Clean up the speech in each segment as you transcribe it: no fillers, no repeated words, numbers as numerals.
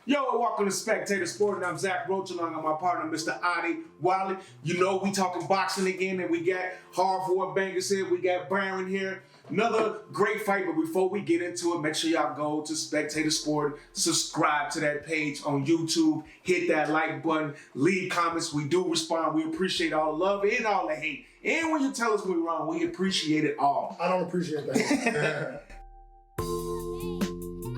Yo, welcome to Spectator Sporting. I'm Zach Roach along with my partner, Mr. Adi Wiley. You know, we talking boxing again, and we got hardcore bangers here. We got Baron here. Another great fight, but before we get into it, make sure y'all go to Spectator Sporting, subscribe to that page on YouTube, hit that like button, leave comments. We do respond. We appreciate all the love and all the hate. And when you tell us we're wrong, we appreciate it all. I don't appreciate that.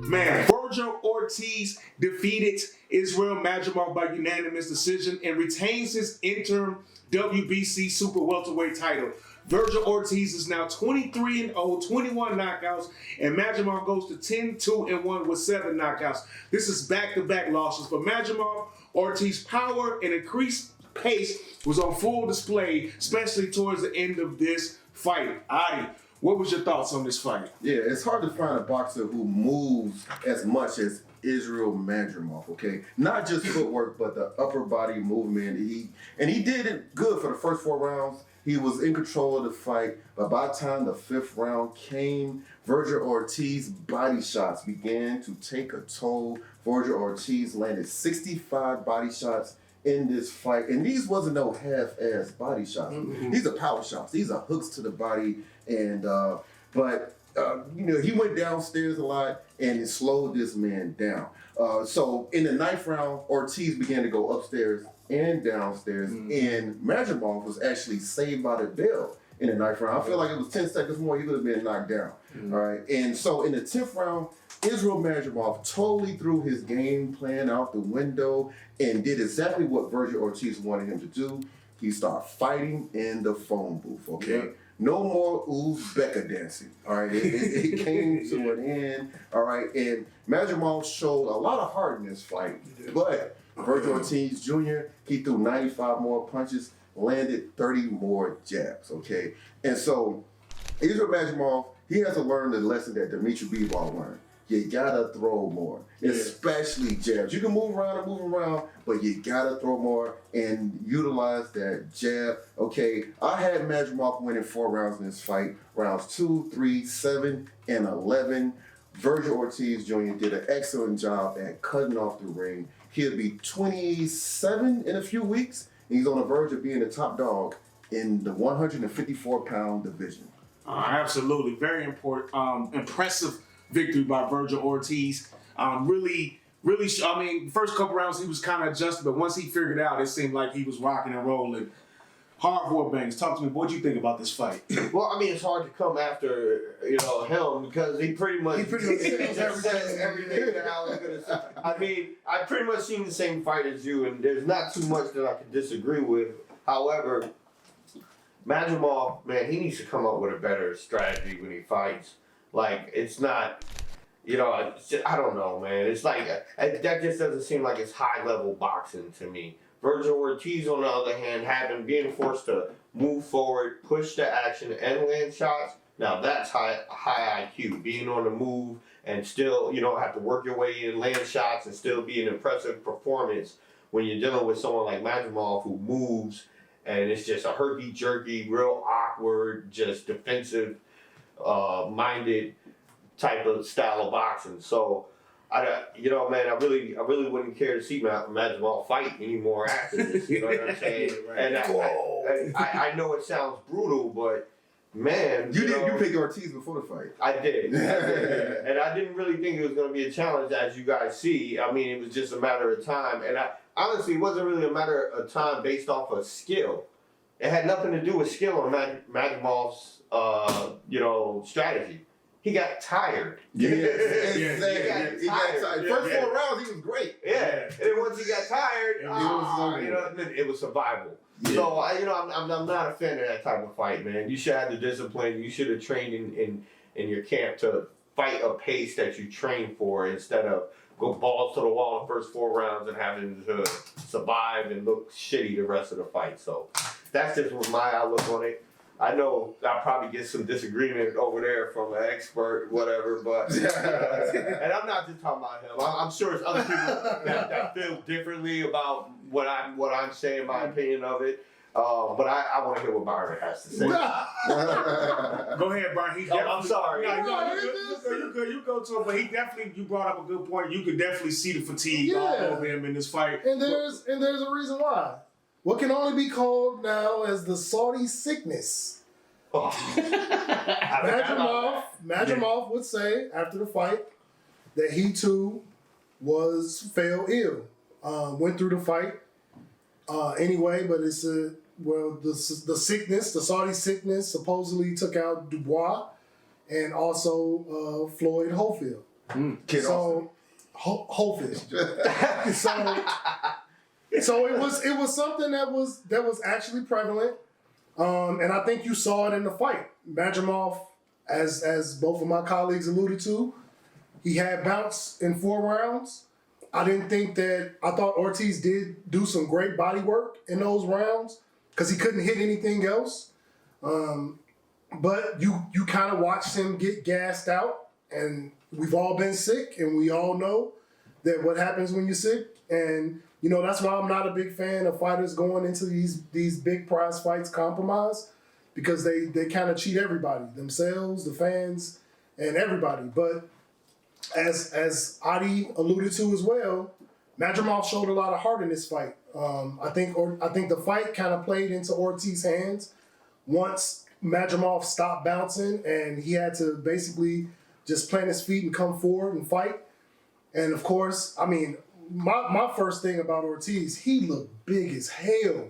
Man, Vergil Ortiz defeated Israil Madrimov by unanimous decision and retains his interim WBC super welterweight title. Vergil Ortiz is now 23-0, 21 knockouts, and Madrimov goes to 10-2-1 with 7 knockouts. This is back-to-back losses for Madrimov. Ortiz's power and increased pace was on full display, especially towards the end of this fight. Adi, what was your thoughts on this fight? Yeah, it's hard to find a boxer who moves as much as Israil Madrimov, okay? Not just footwork, but the upper body movement. He did it good for the first 4 rounds. He was in control of the fight, but by the time the 5th round came, Vergil Ortiz's body shots began to take a toll. Vergil Ortiz landed 65 body shots in this fight, and these wasn't no half-ass body shots. Mm-hmm. These are power shots. These are hooks to the body, and he went downstairs a lot, and it slowed this man down. So in the 9th round, Ortiz began to go upstairs and downstairs, and Madrimov was actually saved by the bell in the 9th round. I feel like it was 10 seconds more, he would have been knocked down. All right, and so in the 10th round, Israil Madrimov totally threw his game plan out the window and did exactly what Vergil Ortiz wanted him to do. He started fighting in the phone booth, okay? Yeah. No more Uzbeka dancing, all right? It came to an end, all right? And Madrimov showed a lot of heart in this fight, but Vergil Ortiz Jr., he threw 95 more punches, landed 30 more jabs, okay? And so Israil Madrimov, he has to learn the lesson that Dimitri Bivol learned. You gotta throw more, especially jabs. You can move around, but you gotta throw more and utilize that jab. Okay, I had Madrimov winning 4 rounds in this fight. Rounds 2, 3, 7, and 11. Vergil Ortiz Jr. did an excellent job at cutting off the ring. He'll be 27 in a few weeks, and he's on the verge of being the top dog in the 154-pound division. Absolutely, very important, impressive victory by Vergil Ortiz. Really, I mean, first couple rounds he was kind of adjusted, but once he figured out, it seemed like he was rocking and rolling. Hardcore bangs. Talk to me. What do you think about this fight? Well, I mean, it's hard to come after him because he pretty much says everything that I was gonna say. I mean, I pretty much seen the same fight as you, and there's not too much that I can disagree with. However, Madrimov, man, he needs to come up with a better strategy when he fights. Like, it's not, I don't know, man. It's like, that just doesn't seem like it's high-level boxing to me. Vergil Ortiz, on the other hand, being forced to move forward, push the action, and land shots, now that's high IQ. Being on the move and still, have to work your way in, land shots, and still be an impressive performance when you're dealing with someone like Madrimov who moves, and it's just a herky-jerky, real awkward, just defensive minded type of style of boxing. So, I really wouldn't care to see Madrimov fight anymore after this. You know what I'm saying? And I know it sounds brutal, but man, you picked Ortiz before the fight. I did, and I didn't really think it was going to be a challenge, as you guys see. I mean, it was just a matter of time, and honestly, it wasn't really a matter of time based off of skill. It had nothing to do with skill on Madrimov's strategy. He got tired. He got tired. First 4 rounds, he was great. Yeah. And then once he got tired, it was survival. Yeah. So I'm not a fan of that type of fight, man. You should have the discipline. You should have trained in your camp to fight a pace that you train for instead of go balls to the wall in the first 4 rounds and having to survive and look shitty the rest of the fight. So that's just my outlook on it. I know I'll probably get some disagreement over there from an expert, whatever, but and I'm not just talking about him. I'm sure there's other people that feel differently about what I'm saying, my opinion of it. But I want to hear what Byron has to say. Go ahead, Brian. I'm sorry. You go to it, but he definitely, you brought up a good point. You could definitely see the fatigue all over him in this fight. And there's a reason why. What can only be called now as the Saudi sickness. Oh. Madrimov would say after the fight that he too fell ill. Went through the fight anyway, but it's the sickness, the Saudi sickness, supposedly took out Dubois and also Floyd Holyfield. Holyfield. So it was something that was actually prevalent, and I think you saw it in the fight. Madrimov, as both of my colleagues alluded to, he had bounce in 4 rounds. I thought Ortiz did do some great body work in those rounds because he couldn't hit anything else. But you kind of watched him get gassed out, and we've all been sick, and we all know that what happens when you're sick. And that's why I'm not a big fan of fighters going into these big prize fights compromised, because they kind of cheat everybody, themselves, the fans, and everybody. But as Adi alluded to as well, Madrimov showed a lot of heart in this fight. I think the fight kind of played into Ortiz's hands once Madrimov stopped bouncing, and he had to basically just plant his feet and come forward and fight. And of course, I mean, my first thing about Ortiz, he looked big as hell.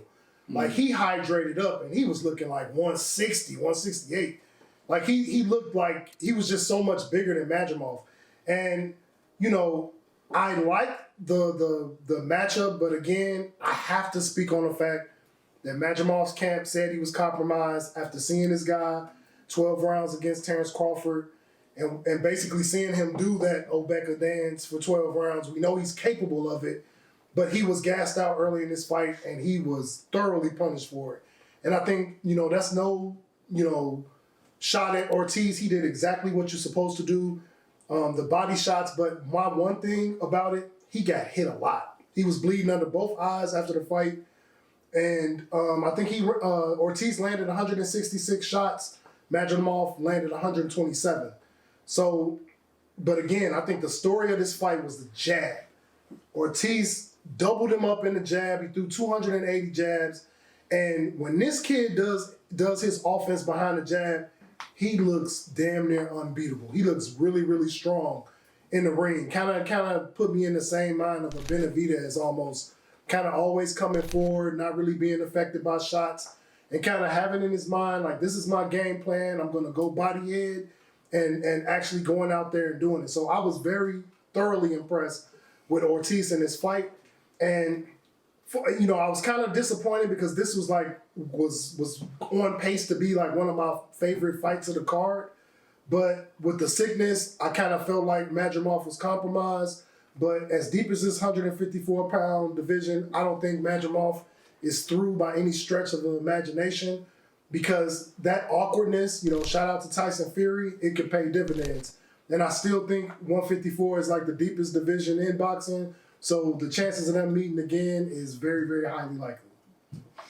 Like, he hydrated up, and he was looking like 160, 168. Like, he looked like he was just so much bigger than Madrimov. And, I like the matchup, but again, I have to speak on the fact that Madrimov's camp said he was compromised after seeing this guy 12 rounds against Terrence Crawford and basically seeing him do that Obeka dance for 12 rounds. We know he's capable of it, but he was gassed out early in this fight, and he was thoroughly punished for it. And I think, that's no, shot at Ortiz. He did exactly what you're supposed to do. The body shots, but my one thing about it, he got hit a lot. He was bleeding under both eyes after the fight. And I think Ortiz landed 166 shots. Madrimov landed 127. So, but again, I think the story of this fight was the jab. Ortiz doubled him up in the jab. He threw 280 jabs. And when this kid does his offense behind the jab, he looks damn near unbeatable. He looks really, really strong in the ring. Kind of put me in the same mind of a Benavidez almost. Kind of always coming forward, not really being affected by shots, and kind of having in his mind, like, this is my game plan. I'm going to go body head and actually going out there and doing it. So I was very thoroughly impressed with Ortiz in this fight. And, I was kind of disappointed because this was was on pace to be like one of my favorite fights of the card. But with the sickness, I kind of felt like Madrimov was compromised. But as deep as this 154-pound division, I don't think Madrimov is through by any stretch of the imagination, because that awkwardness, shout out to Tyson Fury, it could pay dividends. And I still think 154 is like the deepest division in boxing. So the chances of them meeting again is very, very highly likely.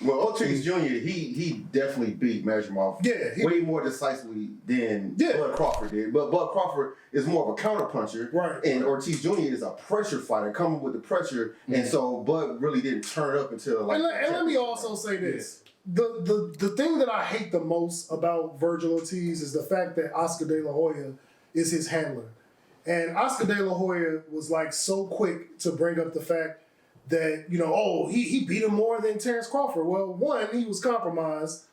Well, Ortiz Jr., he definitely beat Madrimov way more decisively than Bud Crawford did. But Bud Crawford is more of a counterpuncher. Right. And Ortiz Jr. is a pressure fighter, coming with the pressure. Mm-hmm. And so Bud really didn't turn up until like... And let me also say this. The thing that I hate the most about Vergil Ortiz is the fact that Oscar De La Hoya is his handler. And Oscar De La Hoya was like so quick to bring up the fact that, he beat him more than Terrence Crawford. Well, one, he was compromised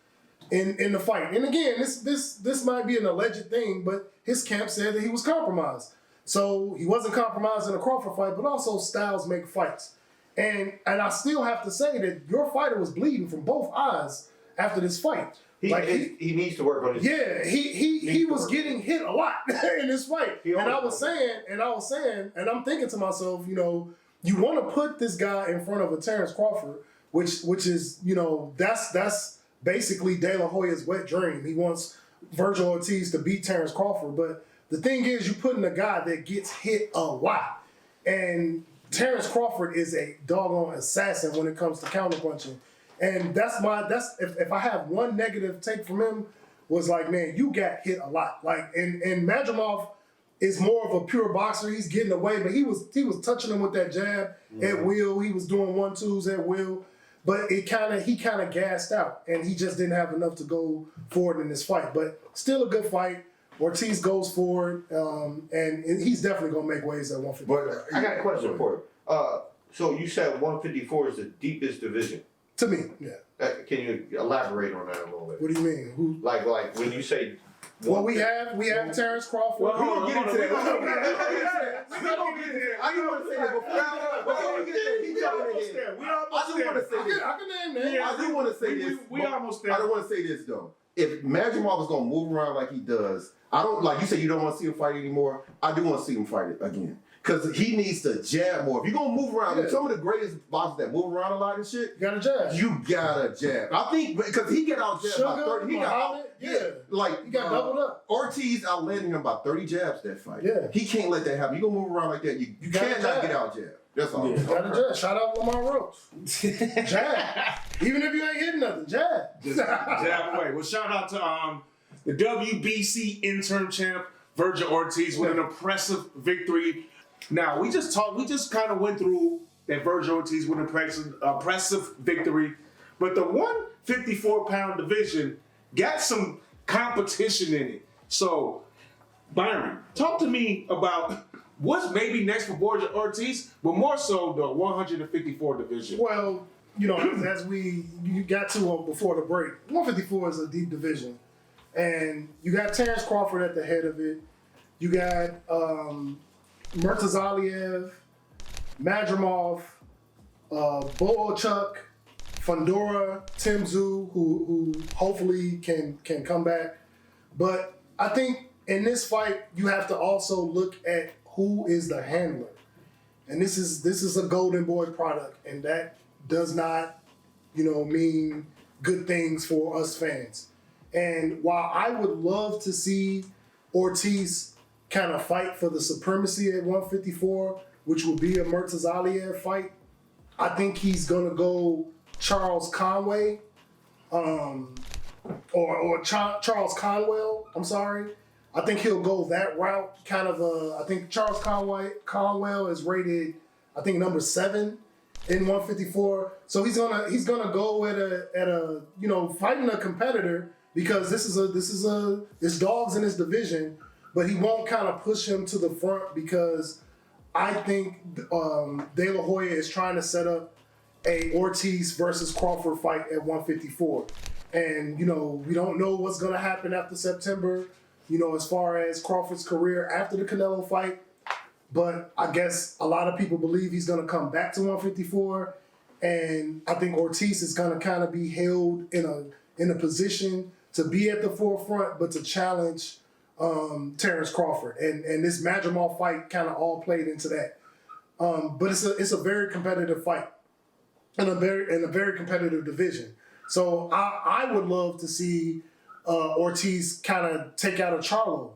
in the fight. And again, this might be an alleged thing, but his camp said that he was compromised. So he wasn't compromised in a Crawford fight, but also styles make fights. And I still have to say that your fighter was bleeding from both eyes after this fight. He needs to work on his... Yeah, he was getting hit a lot in this fight. And I'm thinking to myself, you want to put this guy in front of a Terrence Crawford, which is, that's basically De La Hoya's wet dream. He wants Vergil Ortiz to beat Terrence Crawford. But the thing is, you're putting a guy that gets hit a lot. And Terrence Crawford is a doggone assassin when it comes to counterpunching. And if I have one negative take from him was like, man, you got hit a lot. Like, and Madrimov is more of a pure boxer. He's getting away, but he was touching him with that jab at will. He was doing 1-2s at will, but he kind of gassed out, and he just didn't have enough to go forward in this fight. But still a good fight. Ortiz goes forward, and he's definitely gonna make waves at 154. But I got a question for you. So you said 154 is the deepest division. To me, yeah. Can you elaborate on that a little bit? What do you mean? Who? Like when you say. Well, we have Terrence Crawford. Well, We're gonna get into that. We're gonna get into that. I just want to say that before we get there. He jumping ahead. We I almost do want to there. say this. I can name names. Yeah, I do want to say this. We almost there. I don't want to say this though. If Madrimov is gonna move around like he does, I don't like you said you don't want to see him fight anymore. I do want to see him fight it again. Because he needs to jab more. If you're going to move around, some of the greatest boxers that move around a lot and shit, You got a jab. you got to jab. I think because he get out jabbed by 30. He Muhammad, like he got doubled up. Ortiz outlanding him about 30 jabs that fight. Yeah. He can't let that happen. You're going to move around like that. You gotta cannot jab. get out jabbed. That's all. Yeah. Got a jab. Shout out Lamar Rose. Jab. Even if you ain't hitting nothing, jab. Just jab away. Well, shout out to the WBC interim champ Vergil Ortiz with an impressive victory. Now we just kind of went through that Vergil Ortiz with an impressive victory, but the 154-pound division got some competition in it. So, Byron, talk to me about what's maybe next for Vergil Ortiz, but more so the 154 division. Well, as you got to before the break, 154 is a deep division. And you got Terrence Crawford at the head of it. You got Murtazaliev, Madrimov, Boachuk, Fundora, Tim Tszyu, who hopefully can come back. But I think in this fight, you have to also look at who is the handler. And this is a Golden Boy product, and that does not, mean good things for us fans. And while I would love to see Ortiz kind of fight for the supremacy at 154, which would be a Murtazaliev fight, I think he's gonna go Charles Conway, or Charles Conwell. I'm sorry. I think he'll go that route. I think Charles Conwell is rated, I think number 7 in 154. So he's gonna go at a fighting a competitor, because it's dogs in his division, but he won't kind of push him to the front, because I think De La Hoya is trying to set up a Ortiz versus Crawford fight at 154. And, we don't know what's going to happen after September, as far as Crawford's career after the Canelo fight. But I guess a lot of people believe he's going to come back to 154. And I think Ortiz is going to kind of be held in a position to be at the forefront, but to challenge Terrence Crawford. And this Madrimov fight kind of all played into that. But it's a very competitive fight in a very competitive division. So I would love to see Ortiz kind of take out a Charlo.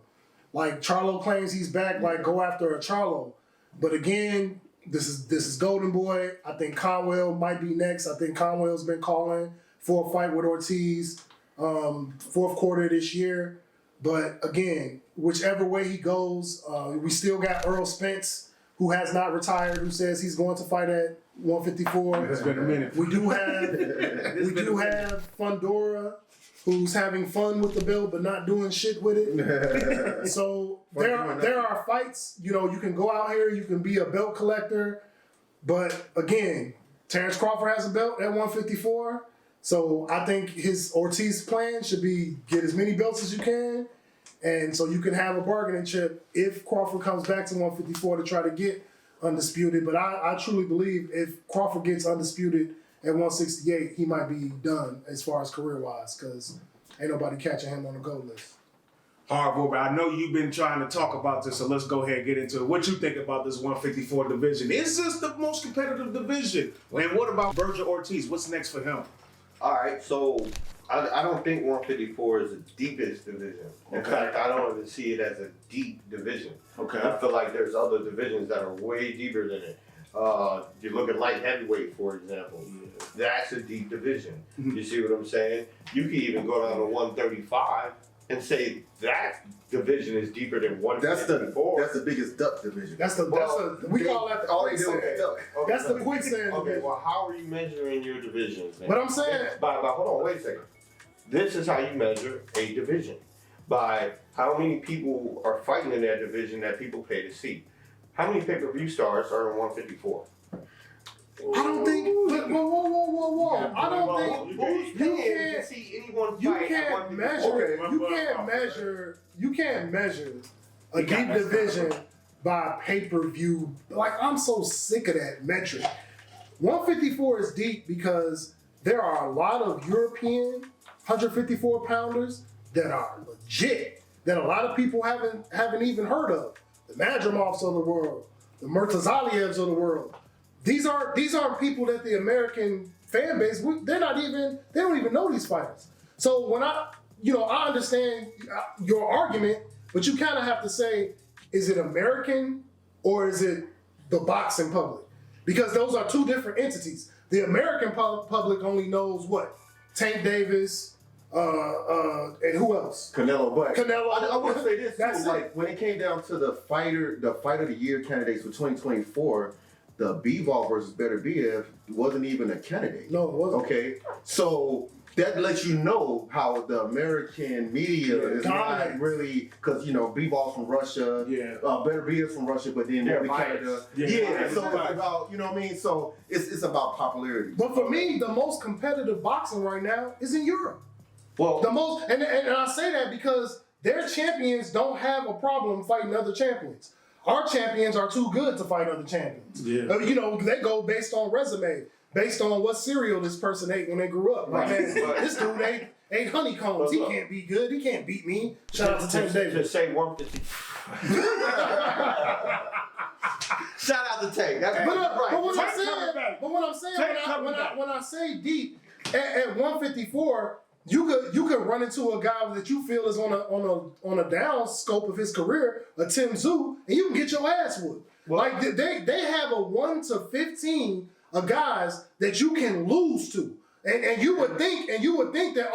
Like Charlo claims he's back, like go after a Charlo. But again, this is Golden Boy. I think Conwell might be next. I think Conwell's been calling for a fight with Ortiz fourth quarter this year. But again, whichever way he goes, we still got Earl Spence, who has not retired, who says he's going to fight at 154. It's been a minute. We do have Fundora, who's having fun with the belt but not doing shit with it. So there are fights. You can go out here, you can be a belt collector, but again, Terrence Crawford has a belt at 154. So I think his Ortiz plan should be get as many belts as you can, and so you can have a bargaining chip if Crawford comes back to 154 to try to get undisputed. But I truly believe if Crawford gets undisputed at 168, he might be done as far as career-wise, because ain't nobody catching him on the goal list. All right, I know you've been trying to talk about this, so let's go ahead and get into it. What you think about this 154 division? Is this the most competitive division? And what about Vergil Ortiz? What's next for him? All right, so I don't think 154 is the deepest division. In fact, I don't even see it as a deep division. Okay. I feel like there's other divisions that are way deeper than it. You look at light heavyweight, for example. That's a deep division. You see what I'm saying? You can even go down to 135 and say that division is deeper than 154. That's the biggest duck division. We call that the quicksand. That's the quicksand Okay, division. well, how are you measuring your divisions? Man? But I'm saying, Hold on, wait a second. This is how you measure a division. By how many people are fighting in that division that people pay to see. How many pay-per-view stars are in 154? I don't think. Whoa! I don't think Who's paying to see anyone you fight at can't 154? You can't measure a deep division by pay-per-view. Like, I'm so sick of that metric. 154 is deep because there are a lot of European 154 pounders that are legit, that a lot of people haven't even heard of. The Madrimovs of the world, the Murtazalievs of the world. These aren't people that the American fan base, they don't even know these fighters. So when I understand your argument, but you kind of have to say, is it American or is it the boxing public? Because those are two different entities. The American public only knows what? Tank Davis, and who else? Canelo, but Canelo. I want to say this That's too. it. Like when it came down to the fight of the year candidates for 2024, the Bivol versus Better BF wasn't even a candidate. No, it wasn't. Okay, so that lets you know how the American media is not really, because Bivol's from Russia, Better BF's from Russia, but then Canada. So it's about, you know what I mean. So it's about popularity. But for me, the most competitive boxing right now is in Europe. Well, The most, and I say that because their champions don't have a problem fighting other champions. Our champions are too good to fight other champions. Yeah. They go based on resume, based on what cereal this person ate when they grew up. Like, man, this dude ate honeycombs. He can't be good. He can't beat me. Shout out to Tank Davis. Just say 150. Shout out to Tank. That's But right. what I'm saying, when I say deep at 154. You could run into a guy that you feel is on a down scope of his career, a Tim Tszyu, and you can get your ass whooped. Like they have a 1 to 15 of guys that you can lose to, and you would think that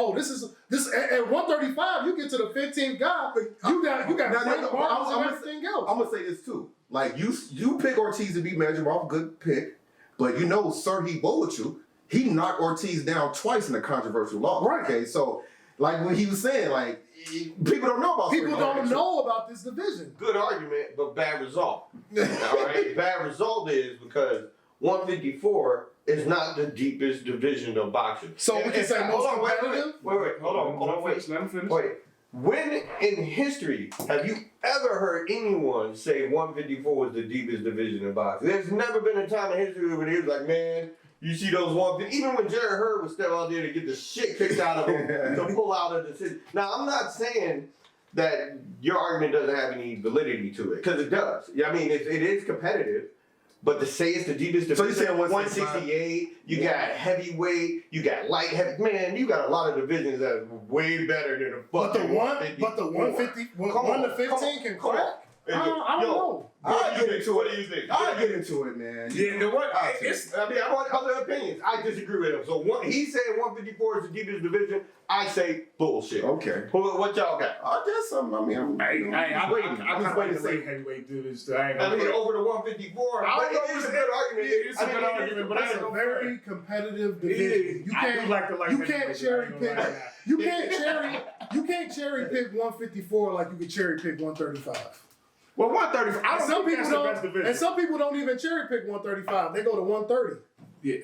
this at 135 you get to the 15th guy, you got Frank Martins and everything else. I'm gonna say this too. Like you pick Ortiz to beat Madrimov, good pick, but Serhiy Boachu, he knocked Ortiz down twice in a controversial loss. Right. Okay, so like what he was saying, like people don't know about. People don't know about this division. Good argument, but bad result. All right, bad result is because 154 is not the deepest division of boxing. So we can say most competitive. Wait, hold on, wait. Let him finish. Wait. When in history have you ever heard anyone say 154 was the deepest division of boxing? There's never been a time in history where he was like, man, you see those even when Jared Hurd was still out there to get the shit kicked out of him to pull out of the decision. Now, I'm not saying that your argument doesn't have any validity to it, because it does. I mean, it is competitive, but to say it's the deepest division, so you're saying 168, you got heavyweight, you got light heavy. Man, you got a lot of divisions that are way better than a fucking 150, 1 to 15 can crack. I don't know. What do you think? I'll get into it, man. Yeah, I want other opinions. I disagree with him. So he said 154 is the deepest division. I say bullshit. Okay. What y'all got? I guess I'm waiting. I'm just waiting to say heavyweight division. I mean, over the 154. I don't know. It's a good argument. It's a good argument, but It's a very competitive division. You can't cherry pick. You can't cherry pick 154 like you could cherry pick 135. Well, 135. I don't think that's the best division. And some people don't even cherry pick 135. They go to 130. Yeah.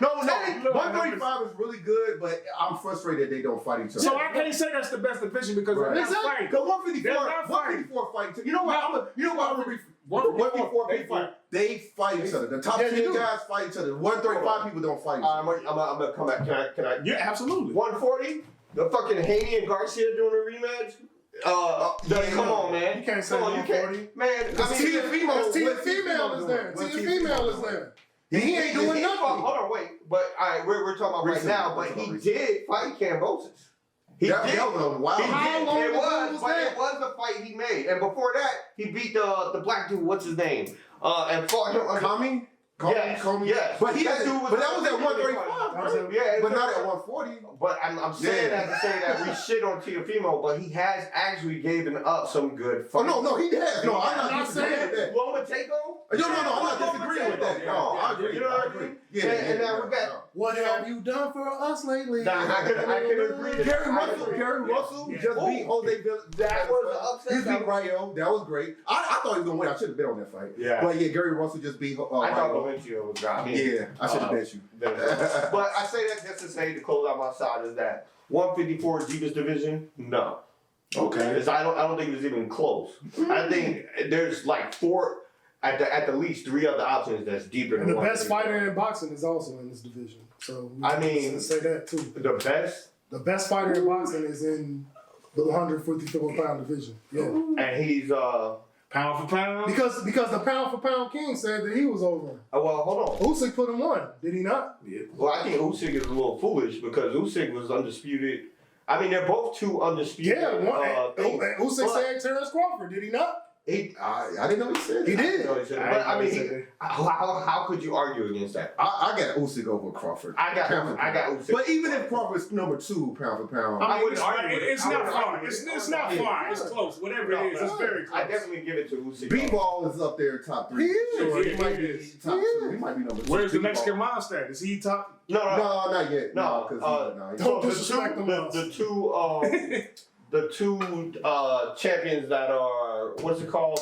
No, 135 is really good, but I'm frustrated they don't fight each other. So I can't say that's the best division because they're not fighting. Because 154 fight. You know what? 154 people, they fight each other. The top 10 guys fight each other. 135 people don't fight each other. I'm gonna come back. Can I? Yeah, absolutely. 140. The fucking Haney and Garcia doing a rematch. Come on, man. You can't say 140. Man, Tia Female is there. Tia Female is there. And he ain't doing nothing. Hold on, wait. But we're talking about right now. But he did fight Kambosos. That was a wild. How long It ago was, was but that? it was the fight he made. And before that, he beat the black dude, what's his name? And fought him under. Kami? Yes, yes. But he That had, dude was but that was at undefeated. 135, right? Yeah, But not at 140. But I'm saying that to say that we shit on Teofimo, but he has actually given up some good Oh fights. no, he has. No, I'm I'm not not disagreeing with that. Lomachenko? No, I'm not disagreeing with that. No, I agree. You know what I agree. mean? Yeah, And now we got. What have you done for us lately? Nah, I can agree. Gary I Russell, agree. just beat Jose Villa. That was an upset. He beat Rayo. That was great. I thought he was gonna win. I should have been on that fight. Yeah. But yeah, Gary Russell just beat. I thought Rayo. Valencia was got Yeah, I should have bet you. But I say that just to say to close out my side is that 154 deepest division, no. Okay. Because I don't think it's even close. I think there's like four at the least three other options that's deeper than And the best 154. fighter in boxing is also in this division. So I mean- let's say that too. The best, The best fighter in boxing is in the 154-pound division. Yeah. and he's Pound for pound. Because the pound for pound king said that he was over him. well, hold on. Usyk put him one, did he not? Yeah. Well, I think Usyk is a little foolish because Usyk was undisputed. I mean, they're both two undisputed. Yeah, one. things. Usyk But said Terrence Crawford, did he not? I didn't know he said that. He did. But I mean, how could you argue against that? I got Usyk over Crawford. I got Pound. Usyk. But even if Crawford's number 2 pound for pound, I I mean, wouldn't argue with it. it's I not wouldn't far. argue with it. It's not far. It's close. Whatever it is, it's very close. I definitely give it to Usyk. B-Ball is up there top 3. He is. Sure, Yeah, he might he be is. top He 2. is. He might be number 2. Where's the B-Ball. Mexican monster? Is he top? No, No, not yet. No, because Don't So disrespect them all. the two champions that are what's it called?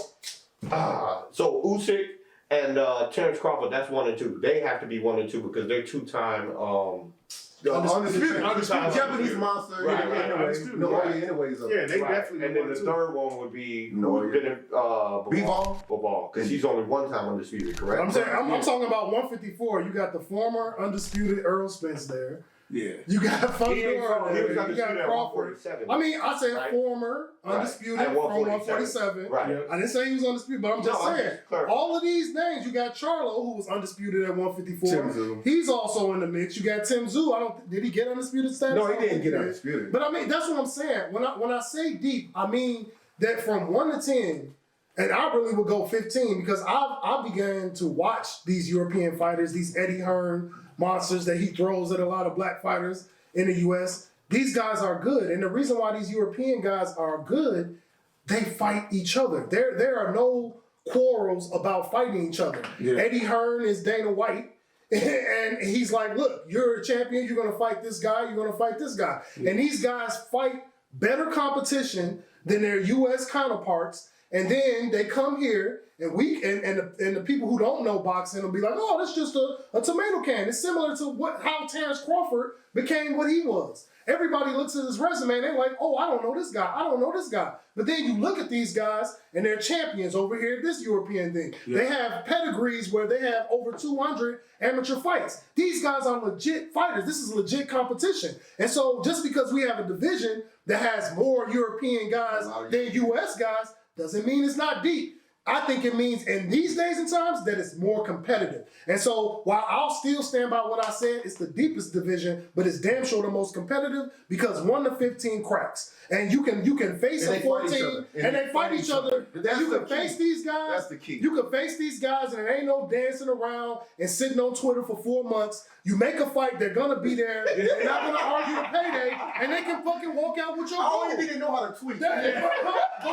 So Usyk and Terrence Crawford. That's 1 and 2. They have to be 1 and 2 because they're two-time. undisputed Undisputed. Japanese monster. Right, yeah, right, anyway. undisputed. No, Right. anyways. Yeah, they Right. definitely. And then won the too. third one would be No, who would have been Bivol? because he's only one time undisputed, correct? I'm saying I'm talking about 154. You got the former undisputed Earl Spence there. Yeah. You got He was Fundora there. You undisputed got at Crawford. 147. I mean, I said Right. former Right. undisputed At from 147. Right. Yeah. I didn't say he was undisputed, but I'm just No, I'm saying. just clarifying. All of these names, you got Charlo, who was undisputed at 154. Tim Tszyu. He's also in the mix. You got Tim Tszyu. Did he get undisputed status? No, I he don't didn't think get did. undisputed. But I mean, that's what I'm saying. When I say deep, I mean that from 1 to 10, and I really would go 15 because I began to watch these European fighters, these Eddie Hearn monsters that he throws at a lot of black fighters in the U.S. These guys are good, and the reason why these European guys are good, they fight each other. There are no quarrels about fighting each other. Yeah. Eddie Hearn is Dana White. And he's like, look, you're a champion. You're going to fight this guy. You're going to fight this guy. Yeah. And these guys fight better competition than their U.S. counterparts. And then they come here, and the people who don't know boxing will be like, oh, that's just a tomato can. It's similar to how Terrence Crawford became what he was. Everybody looks at his resume and they're like, oh, I don't know this guy. I don't know this guy. But then you look at these guys and they're champions over here at this European thing. Yeah. They have pedigrees where they have over 200 amateur fights. These guys are legit fighters. This is legit competition. And so just because we have a division that has more European guys than U.S. guys doesn't mean it's not deep. I think it means in these days and times that it's more competitive. And so while I'll still stand by what I said, it's the deepest division, but it's damn sure the most competitive because 1 to 15 cracks. And you can face And a they fight each 14 other. and they fight each other. That's You the can key. face these guys. That's the key. You can face these guys and it ain't no dancing around and sitting on Twitter for 4 months. You make a fight, they're gonna be there. They're not gonna argue a payday, and they can fucking walk out with your I goal. don't even think they know how to tweet. But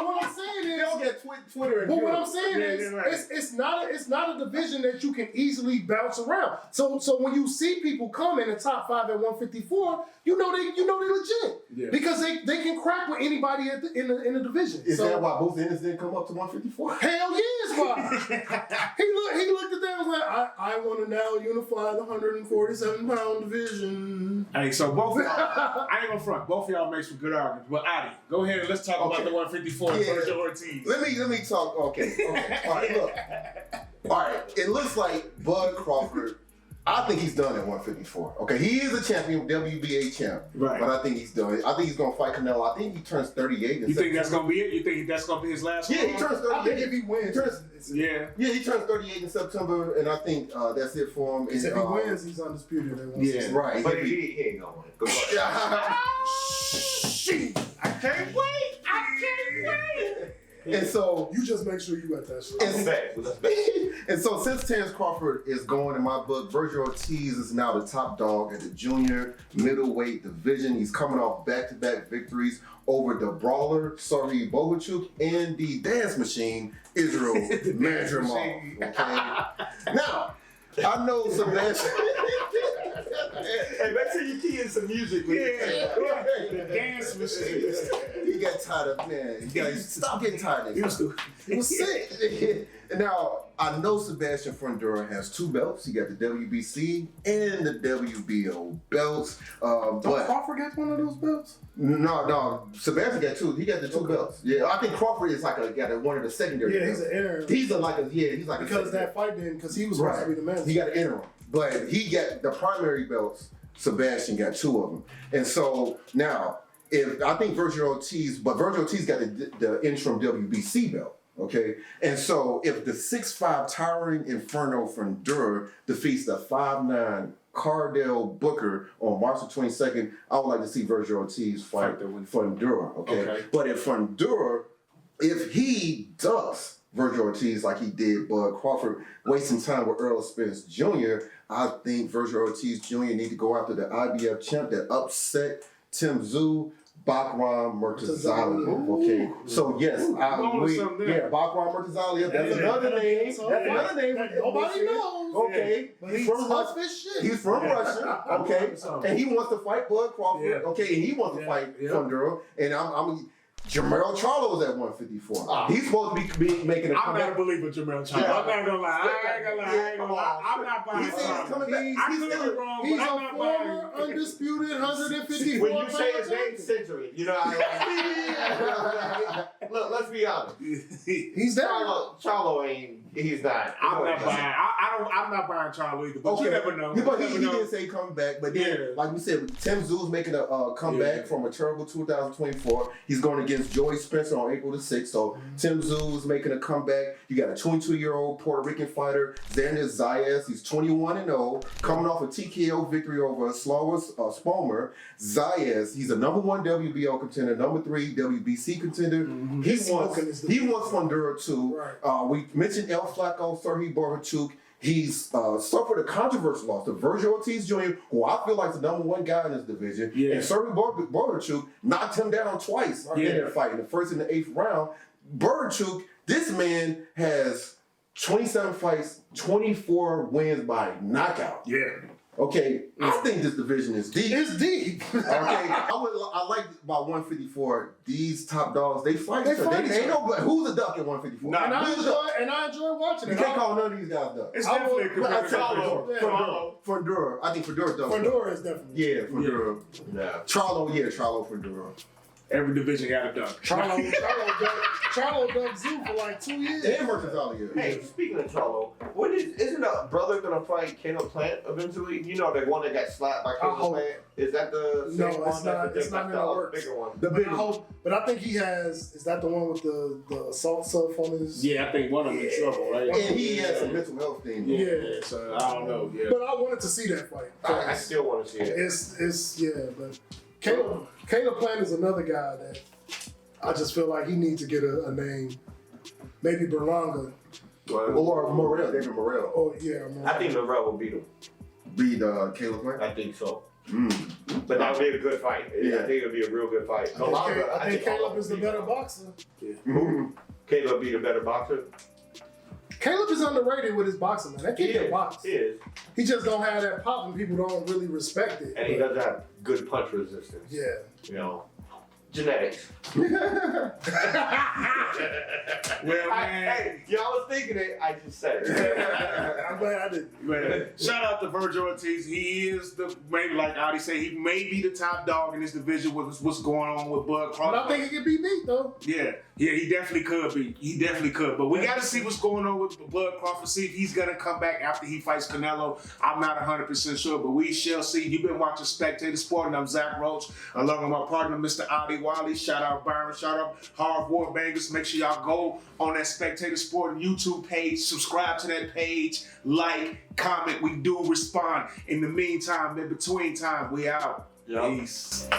what I'm saying They is, don't get Twitter and but what Europe. I'm saying Yeah, is, you're right. it's not a division that you can easily bounce around. So when you see people come in the top 5 at 154, you know they legit Yeah. because they can crack with anybody in the division. Is so, that why both ends didn't come up to 154? Hell yes, why? he looked at them and was like, I want to now unify the 147-pound division. Hey, so both of y'all, I ain't gonna front. Both of y'all make some good arguments. But Adi, go ahead and let's talk about Okay. the 154 Yeah. Vergil Ortiz. Let me talk. Okay. All right, look. All right, it looks like Bud Crawford. I think he's done at 154. Okay, he is a champion, WBA champ. Right. But I think he's done. I think he's gonna fight Canelo. I think he turns 38. You think that's gonna be it? You think that's gonna be his last Yeah, one? he turns 38. I think if he wins, Yeah. Yeah, he turns 38 in September, and I think that's it for him. if And, he wins, he's undisputed. At 160. right. But he ain't going. Yeah. machine. I can't wait. I can't wait. And so You just make sure you got that shit. and so since Terrence Crawford is going in my book, Vergil Ortiz is now the top dog at the junior middleweight division. He's coming off back-to-back victories over the brawler, Sarhi Bohachuk, and the dance machine, Israil Madrimov. Okay? Now, I know Sebastian. Hey, make sure you key in some music. The dance machine. He got tired of, man. You guys stop getting tired of this. He was sick. And now, I know Sebastian Fundora has 2 belts. He got the WBC and the WBO belts. Don't But Crawford get one of those belts? no, Sebastian got 2. He got the 2 belts. Yeah, I think Crawford is like one of the secondary. Yeah, he's belts. an interim. He's like a Because that fight didn't, because he was supposed to be the man. He got an interim, but he got the primary belts. Sebastian got 2 of them, and so now I think Vergil Ortiz got the interim WBC belt. Okay, and so if the 6'5" towering Inferno Fundora defeats the 5'9" Cardell Booker on March the 22nd, I would like to see Vergil Ortiz fight Fundora. Okay, but if he ducks Vergil Ortiz like he did Bud Crawford, wasting time with Errol Spence Jr., I think Vergil Ortiz Jr. need to go after the IBF champ that upset Tim Tszyu, Bakram Murtazali. Okay, so yes, Bakram Murtazali. That's another name. That's another name that nobody knows. Okay, But he's tough as shit. He's from Russia. Okay, and he wants to fight Bud Crawford. Yeah. Okay, and he wants to fight Fundora. And I'm Jermell Charlo's at 154. He's supposed to be making a I'm comeback. not a believer in Jermell Charlo. Yeah. I'm not gonna lie. I ain't gonna lie. I'm not buying Charlo. I could be wrong, He's but a I'm not former buying. undisputed 154. When you say his name, century. You know, look, let's be honest. He's there. Charlo ain't. He's not. I'm not buying. I'm not buying Charlo either. But you never know. But he didn't say come back. But then, like we said, Tim Tszyu making a comeback from a terrible 2024. He's going against Joey Spencer on April the 6th. So Tim Tszyu is making a comeback. You got a 22-year-old Puerto Rican fighter, Xander Zayas. He's 21-0, coming off a TKO victory over Slawis Spomer. Zayas, he's a #1 WBO contender, #3 WBC contender. He wants Fundora too. Right. We mentioned El Flaco, Sarhi Bohachuk. He's suffered a controversial loss to Vergil Ortiz Jr., who I feel like is the #1 guy in this division. Yeah. And Sarhi Bohachuk knocked him down twice in that fight, in the 1st and the 8th round. Bohachuk, this man has 27 fights, 24 wins by knockout. Yeah. Okay, I think this division is deep. It's deep. Okay, I like by 154. These top dogs, they fight. They fight. Ain't nobody. Who's a duck at 154? Nah, And I enjoy watching it. You can't call none of these guys ducks. It's definitely a competitive. Fundora. I think Fundora ducks. Fundora is definitely. Yeah, Fundora. Yeah. Charlo, Fundora. Every division got a duck. Charlo ducked Zoo for like 2 years. And Murtazali. Hey, speaking of Charlo, isn't a brother gonna fight Caleb Plant eventually? You know, the one that got slapped by Caleb Plant? Is that the same No, one? it's not. It's not in the works. Bigger one. The big one. But I think he has. Is that the one with the assault stuff on his? Yeah, I think one of them in trouble, right? And he has some mental health thing. Yeah, so I don't know. Yeah. But I wanted to see that fight. I still want to see it. It's but Caleb Plant is another guy that I just feel like he needs to get a name. Maybe Berlanga. Or Morrell, David Morrell. Oh yeah. I think Monroe will beat him. Beat Caleb Plant? I think so. Mm. But that would be a good fight. Yeah. I think it'll be a real good fight. I think Caleb is the better boxer. Mm-hmm. Caleb be the better boxer. Caleb is underrated with his boxing, man. That kid can box. He is. He just don't have that pop and people don't really respect it. And he doesn't have good punch resistance. Yeah. You know. Genetics. Well, man. Hey, y'all was thinking it, I just said it. I'm glad I didn't. Man, shout out to Vergil Ortiz. He is maybe like Audi said, he may be the top dog in this division with what's going on with Bud Crawford. But I think he can be beat though. Yeah, he definitely could be. He definitely could. But we got to see what's going on with Bud Crawford. See if he's gonna come back after he fights Canelo. I'm not 100% sure, but we shall see. You've been watching Spectator Sporting. I'm Zach Roach, along with my partner, Mr. Audi Wiley. Shout out Byron. Shout out Harv Warbangers. Make sure y'all go on that Spectator Sporting YouTube page. Subscribe to that page. Like, comment. We do respond. In the meantime, in between time, we out. Yep. Peace.